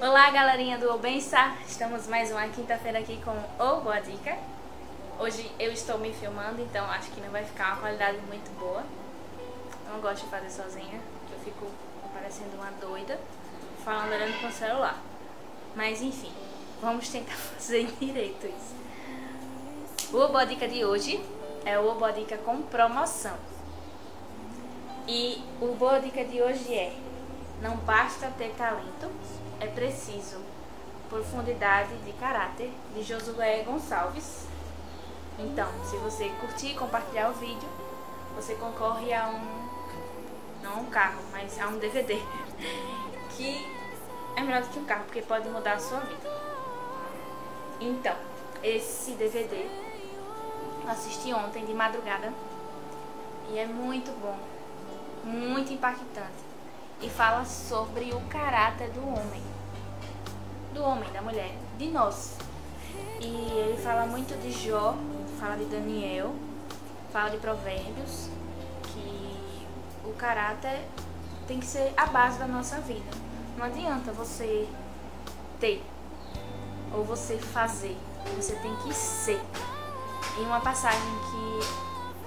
Olá, galerinha do O Bem-Estar. Estamos mais uma quinta-feira aqui com o Boa Dica. Hoje eu estou me filmando, então acho que não vai ficar uma qualidade muito boa. Eu não gosto de fazer sozinha, que eu fico parecendo uma doida falando olhando com o celular. Mas enfim, vamos tentar fazer direito isso. O Boa Dica de hoje é o Boa Dica com promoção. E o Boa Dica de hoje é: não basta ter talento, é preciso profundidade de caráter, de Josué Gonçalves. Então, se você curtir e compartilhar o vídeo, você concorre a não um carro, mas a um DVD, que é melhor do que um carro, porque pode mudar a sua vida. Então, esse DVD eu assisti ontem de madrugada e é muito bom, muito impactante. E fala sobre o caráter do homem, da mulher, de nós. E ele fala muito de Jó, fala de Daniel, fala de Provérbios, que o caráter tem que ser a base da nossa vida. Não adianta você ter ou você fazer, você tem que ser. E uma passagem que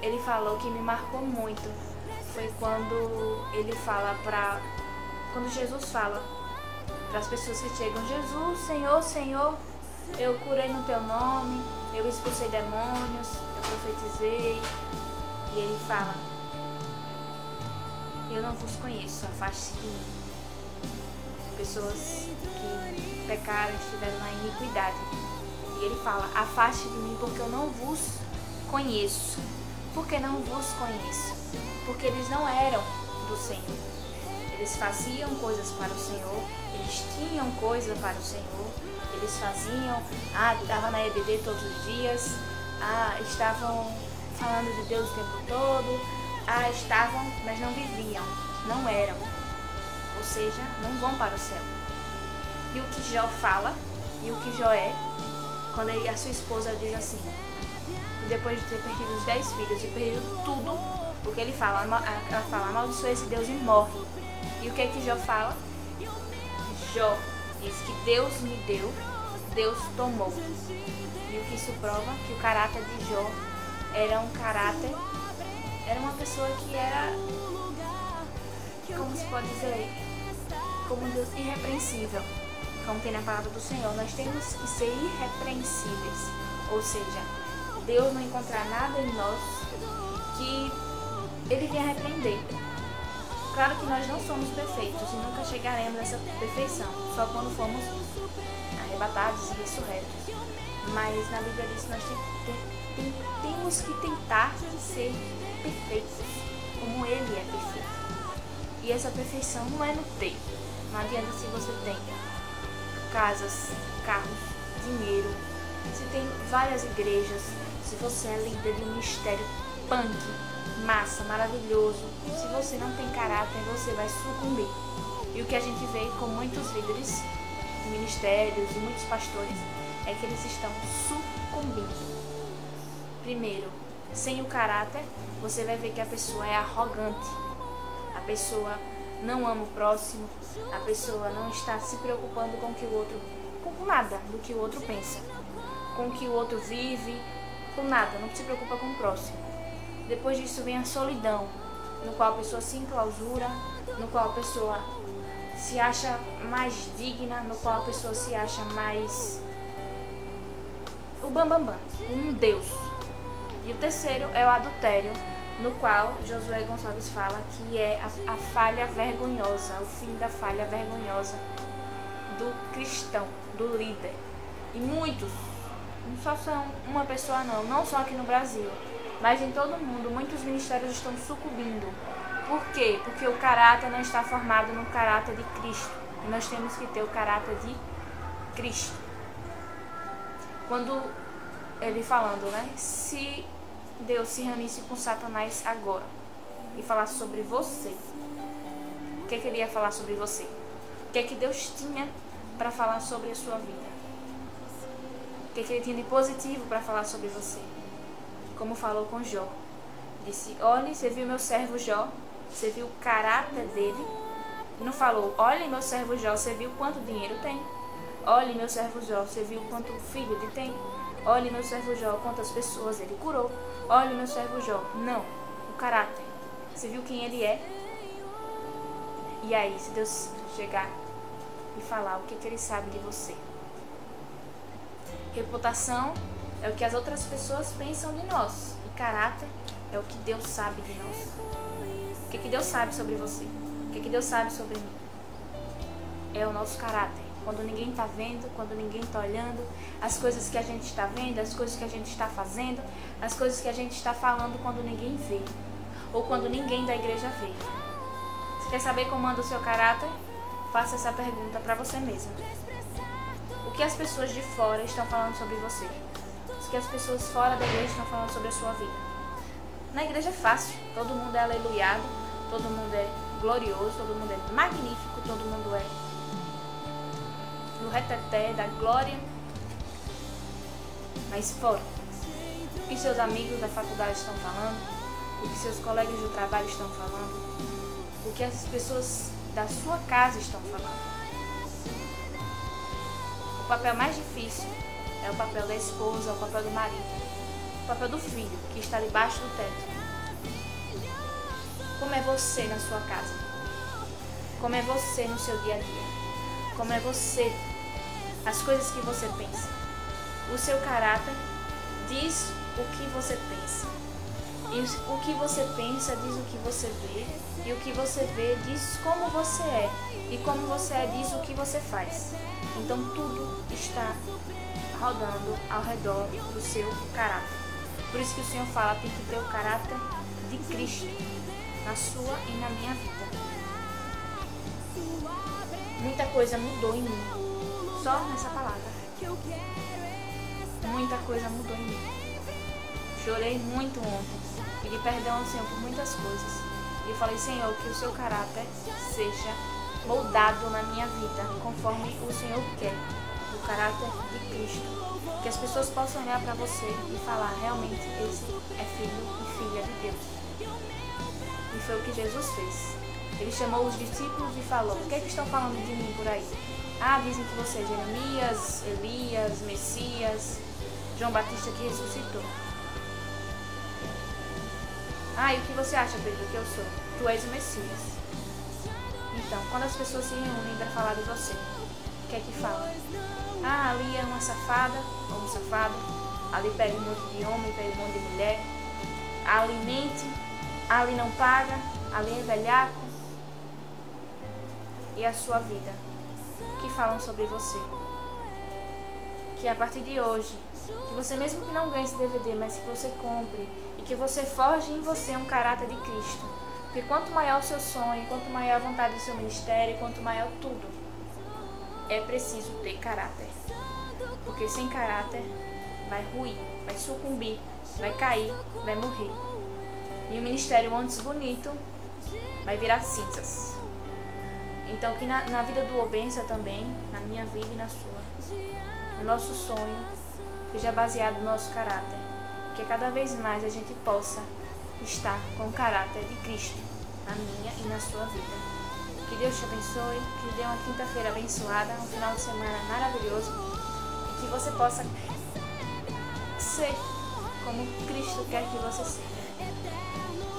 ele falou que me marcou muito foi quando Jesus fala para as pessoas que chegam: Jesus, Senhor, Senhor, eu curei no teu nome, eu expulsei demônios, eu profetizei. E ele fala: eu não vos conheço, afaste-se de mim. Pessoas que pecaram, estiveram na iniquidade. E ele fala: afaste de mim, porque eu não vos conheço. Por que não vos conheço? Porque eles não eram do Senhor. Eles faziam coisas para o Senhor, eles tinham coisa para o Senhor, eles faziam, estavam na EBD todos os dias, estavam falando de Deus o tempo todo, estavam, mas não viviam, não eram. Ou seja, não vão para o céu. E o que Jó fala, e o que Jó é, quando a sua esposa diz assim, depois de ter perdido os 10 filhos e perdido tudo, porque ela fala, amaldiçoa esse Deus e morre. E o que é que Jó fala? Jó diz que Deus me deu, Deus tomou. E o que isso prova? Que o caráter de Jó era uma pessoa que era, como se pode dizer, como Deus, irrepreensível. Como tem na palavra do Senhor, nós temos que ser irrepreensíveis. Ou seja, Deus não encontrar nada em nós que Ele venha repreender. Claro que nós não somos perfeitos e nunca chegaremos a essa perfeição, só quando formos arrebatados e ressurretos. Mas na Bíblia diz que nós temos que tentar ser perfeitos, como Ele é perfeito. E essa perfeição não é no ter. Não adianta se você tem casas, carros, dinheiro, se tem várias igrejas, se você é líder de um ministério punk, massa, maravilhoso, se você não tem caráter, você vai sucumbir. E o que a gente vê com muitos líderes, ministérios e muitos pastores, é que eles estão sucumbindo. Primeiro, sem o caráter, você vai ver que a pessoa é arrogante, a pessoa não ama o próximo, a pessoa não está se preocupando com o que o outro, com nada do que o outro pensa, com o que o outro vive, com nada, não se preocupa com o próximo. Depois disso vem a solidão, no qual a pessoa se enclausura, no qual a pessoa se acha mais digna, no qual a pessoa se acha mais o bambambam, um Deus. E o terceiro é o adultério, no qual Josué Gonçalves fala que é a falha vergonhosa, o fim da falha vergonhosa do cristão, do líder. E muitos, não só são uma pessoa não só aqui no Brasil, mas em todo o mundo, muitos ministérios estão sucumbindo. Por quê? Porque o caráter não está formado no caráter de Cristo. E nós temos que ter o caráter de Cristo. Quando ele falando, se Deus se reunisse com Satanás agora e falasse sobre você, o que ele ia falar sobre você? O que Deus tinha para falar sobre a sua vida? O que ele tinha de positivo para falar sobre você? Como falou com Jó, disse: olhe, você viu meu servo Jó, você viu o caráter dele, Não falou, olha meu servo Jó, você viu quanto dinheiro tem? Olha meu servo Jó, você viu quanto filho ele tem? Olha meu servo Jó, quantas pessoas ele curou? Olha meu servo Jó. Não, o caráter. Você viu quem ele é? E aí, se Deus chegar e falar o que ele sabe de você? Reputação é o que as outras pessoas pensam de nós. E caráter é o que Deus sabe de nós. O que Deus sabe sobre você? O que Deus sabe sobre mim? É o nosso caráter. Quando ninguém está vendo, quando ninguém está olhando, as coisas que a gente está vendo, as coisas que a gente está fazendo, as coisas que a gente está falando quando ninguém vê. Ou quando ninguém da igreja vê. Você quer saber como anda o seu caráter? Faça essa pergunta para você mesmo. O que as pessoas de fora estão falando sobre você? O que as pessoas fora da igreja estão falando sobre a sua vida? Na igreja é fácil. Todo mundo é aleluiado, todo mundo é glorioso, todo mundo é magnífico, todo mundo é no reteté da glória. Mas fora, o que seus amigos da faculdade estão falando, o que seus colegas do trabalho estão falando, o que as pessoas da sua casa estão falando. O papel mais difícil é o papel da esposa, o papel do marido, o papel do filho que está debaixo do teto. Como é você na sua casa? Como é você no seu dia a dia? Como é você, as coisas que você pensa? O seu caráter diz o que você pensa. E o que você pensa diz o que você vê. E o que você vê diz como você é. E como você é diz o que você faz. Então tudo está rodando ao redor do seu caráter. Por isso que o Senhor fala, tem que ter o caráter de Cristo na sua e na minha vida. Muita coisa mudou em mim. Só nessa palavra. Muita coisa mudou em mim. Chorei muito ontem. Pedi perdão ao Senhor por muitas coisas. E eu falei, Senhor, que o seu caráter seja moldado na minha vida, conforme o Senhor quer. O caráter de Cristo. Que as pessoas possam olhar para você e falar, realmente, esse é filho e filha de Deus. E foi o que Jesus fez. Ele chamou os discípulos e falou, o que é que estão falando de mim por aí? Ah, dizem que você é Jeremias, Elias, Messias, João Batista que ressuscitou. Ah, e o que você acha, Pedro, que eu sou? Tu és o Messias. Então, quando as pessoas se reúnem para falar de você, o que é que falam? Ah, ali é uma safada, ou um safado. Ali pega um monte de homem, pega um monte de mulher. Ali mente, ali não paga, ali é velhaco. E a sua vida? O que falam sobre você? Que a partir de hoje, que você mesmo que não ganhe esse DVD, mas que você compre e que você forje em você um caráter de Cristo. Porque quanto maior o seu sonho, quanto maior a vontade do seu ministério, quanto maior tudo, é preciso ter caráter. Porque sem caráter vai ruir, vai sucumbir, vai cair, vai morrer. E o ministério antes bonito vai virar cinzas. Então que na vida do Obença também, na minha vida e na sua, o nosso sonho seja baseado no nosso caráter. Que cada vez mais a gente possa estar com o caráter de Cristo na minha e na sua vida. Que Deus te abençoe, que dê uma quinta-feira abençoada, um final de semana maravilhoso e que você possa ser como Cristo quer que você seja.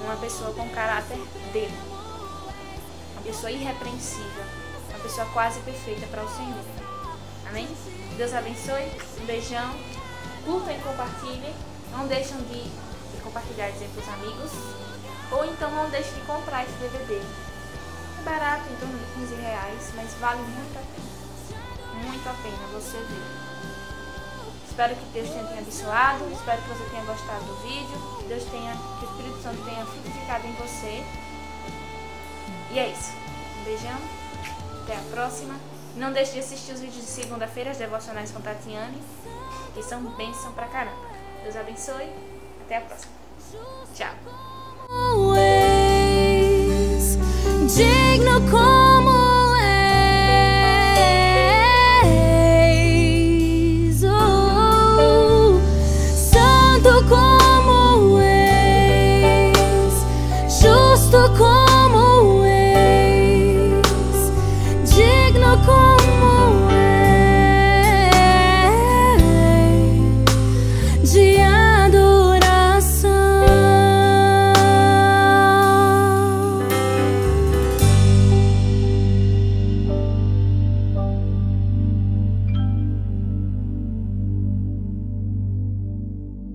Uma pessoa com caráter dele. Uma pessoa irrepreensível. Uma pessoa quase perfeita para o Senhor. Amém? Deus abençoe. Um beijão. Curtam e compartilhem. Não deixem de compartilhar e dizer para os amigos. Ou então não deixem de comprar esse DVD. É barato, em torno de R$15, mas vale muito a pena. Muito a pena você ver. Espero que Deus tenha abençoado, espero que você tenha gostado do vídeo, que o Espírito Santo tenha frutificado em você. E é isso. Um beijão, até a próxima. Não deixe de assistir os vídeos de segunda-feira, as devocionais com Tatiane, que são bênção pra caramba. Deus abençoe, até a próxima. Tchau.